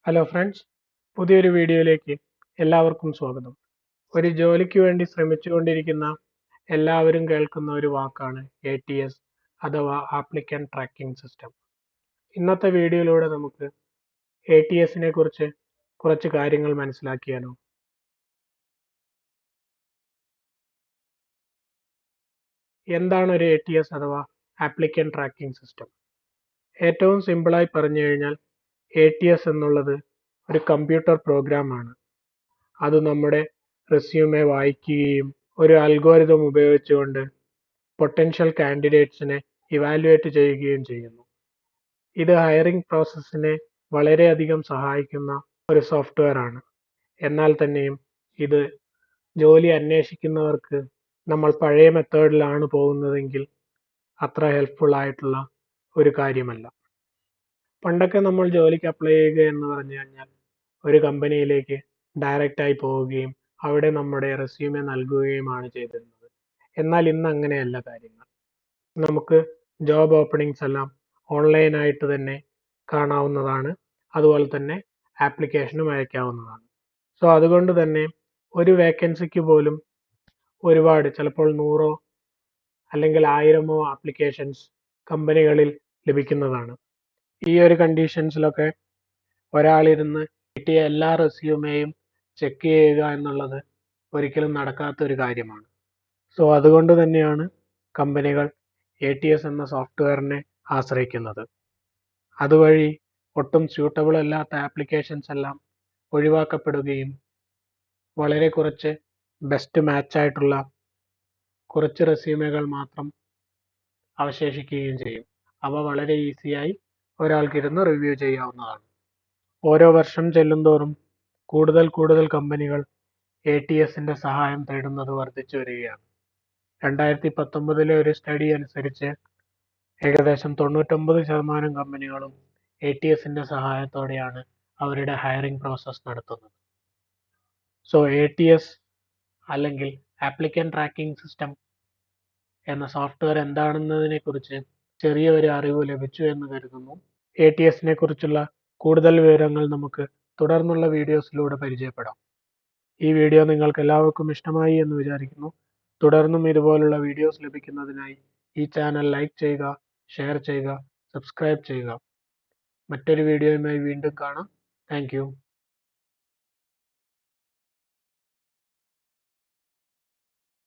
Hello friends, പുതിയൊരു വീഡിയോയിലേക്ക് എല്ലാവർക്കും സ്വാഗതം. ഒരു ജോലിക്ക് വേണ്ടി ശ്രമിച്ചുകൊണ്ടിരിക്കുന്ന എല്ലാവരും കേൾക്കുന്ന ഒരു വാക്കാണ് ATS അഥവാ ആപ്ലിക്കന്റ് ട്രാക്കിംഗ് സിസ്റ്റം. ഇന്നത്തെ വീഡിയോയിലൂടെ നമുക്ക് ATSനെ കുറിച്ച് കുറച്ച് കാര്യങ്ങൾ മനസ്സിലാക്കിയാലോ. എന്താണ് ഒരു ATS അഥവാ ആപ്ലിക്കന്റ് ട്രാക്കിംഗ് സിസ്റ്റം? ഏറ്റവും സിമ്പിളായി പറഞ്ഞു കഴിഞ്ഞാൽ ATS എന്നുള്ളത് ഒരു കമ്പ്യൂട്ടർ പ്രോഗ്രാമാണ്. അത് നമ്മുടെ റെസ്യൂമെ വായിക്കുകയും ഒരു അൽഗോരിതം ഉപയോഗിച്ചുകൊണ്ട് പൊട്ടൻഷ്യൽ കാൻഡിഡേറ്റ്സിനെ ഇവാലുവേറ്റ് ചെയ്യുകയും ചെയ്യുന്നു. ഇത് ഹയറിംഗ് പ്രോസസ്സിനെ വളരെയധികം സഹായിക്കുന്ന ഒരു സോഫ്റ്റ്വെയർ ആണ്. എന്നാൽ തന്നെയും ഇത് ജോലി അന്വേഷിക്കുന്നവർക്ക് നമ്മൾ പഴയ മെത്തേഡിലാണ് പോകുന്നതെങ്കിൽ അത്ര ഹെൽപ്ഫുൾ ആയിട്ടുള്ള ഒരു കാര്യമല്ല. പണ്ടൊക്കെ നമ്മൾ ജോലിക്ക് അപ്ലൈ ചെയ്യുക എന്ന് പറഞ്ഞു കഴിഞ്ഞാൽ ഒരു കമ്പനിയിലേക്ക് ഡയറക്റ്റായി പോവുകയും അവിടെ നമ്മുടെ റെസ്യൂമെ നൽകുകയുമാണ് ചെയ്തിരുന്നത്. എന്നാൽ ഇന്ന് അങ്ങനെയല്ല കാര്യങ്ങൾ. നമുക്ക് ജോബ് ഓപ്പണിങ്സ് എല്ലാം ഓൺലൈനായിട്ട് തന്നെ കാണാവുന്നതാണ്. അതുപോലെ തന്നെ ആപ്ലിക്കേഷനും അയക്കാവുന്നതാണ്. സോ അതുകൊണ്ട് തന്നെ ഒരു വേക്കൻസിക്ക് പോലും ഒരുപാട്, ചിലപ്പോൾ 100 അല്ലെങ്കിൽ 1000 ആപ്ലിക്കേഷൻസ് കമ്പനികളിൽ ലഭിക്കുന്നതാണ്. ഈ ഒരു കണ്ടീഷൻസിലൊക്കെ ഒരാളിരുന്ന് കിട്ടിയ എല്ലാ റെസ്യൂമെയും ചെക്ക് ചെയ്യുക എന്നുള്ളത് ഒരിക്കലും നടക്കാത്ത ഒരു കാര്യമാണ്. സോ അതുകൊണ്ട് തന്നെയാണ് കമ്പനികൾ ATS എന്ന സോഫ്റ്റ്വെയറിനെ ആശ്രയിക്കുന്നത്. അതുവഴി ഒട്ടും സ്യൂട്ടബിൾ അല്ലാത്ത ആപ്ലിക്കേഷൻസ് എല്ലാം ഒഴിവാക്കപ്പെടുകയും വളരെ കുറച്ച് ബെസ്റ്റ് മാച്ച് ആയിട്ടുള്ള കുറച്ച് റെസ്യൂമെകൾ മാത്രം അവശേഷിക്കുകയും ചെയ്യും. അവ വളരെ ഈസിയായി ഒരാൾക്കിരുന്ന് റിവ്യൂ ചെയ്യാവുന്നതാണ്. ഓരോ വർഷം ചെല്ലുന്തോറും കൂടുതൽ കമ്പനികൾ ATSന്റെ സഹായം തേടുന്നത് വർദ്ധിച്ചു വരികയാണ്. 2019 ഒരു സ്റ്റഡി അനുസരിച്ച് ഏകദേശം 99% കമ്പനികളും ATSന്റെ സഹായത്തോടെയാണ് അവരുടെ ഹയറിംഗ് പ്രോസസ് നടത്തുന്നത്. സോ ATS അല്ലെങ്കിൽ ആപ്ലിക്കന്റ് ട്രാക്കിംഗ് സിസ്റ്റം എന്ന സോഫ്റ്റ്വെയർ എന്താണെന്നതിനെ കുറിച്ച് ചെറിയ ഒരു അറിവ് ലഭിച്ചു എന്ന് കരുതുന്നു. ATSനെ കുറിച്ചുള്ള കൂടുതൽ വിവരങ്ങൾ നമുക്ക് തുടർന്നുള്ള വീഡിയോസിലൂടെ പരിചയപ്പെടാം. ഈ വീഡിയോ നിങ്ങൾക്ക് എല്ലാവർക്കും ഇഷ്ടമായി എന്ന് വിചാരിക്കുന്നു. തുടർന്നും ഇതുപോലുള്ള വീഡിയോസ് ലഭിക്കുന്നതിനായി ഈ ചാനൽ ലൈക്ക് ചെയ്യുക, ഷെയർ ചെയ്യുക, സബ്സ്ക്രൈബ് ചെയ്യുക. മറ്റൊരു വീഡിയോയുമായി വീണ്ടും കാണാം. Thank you.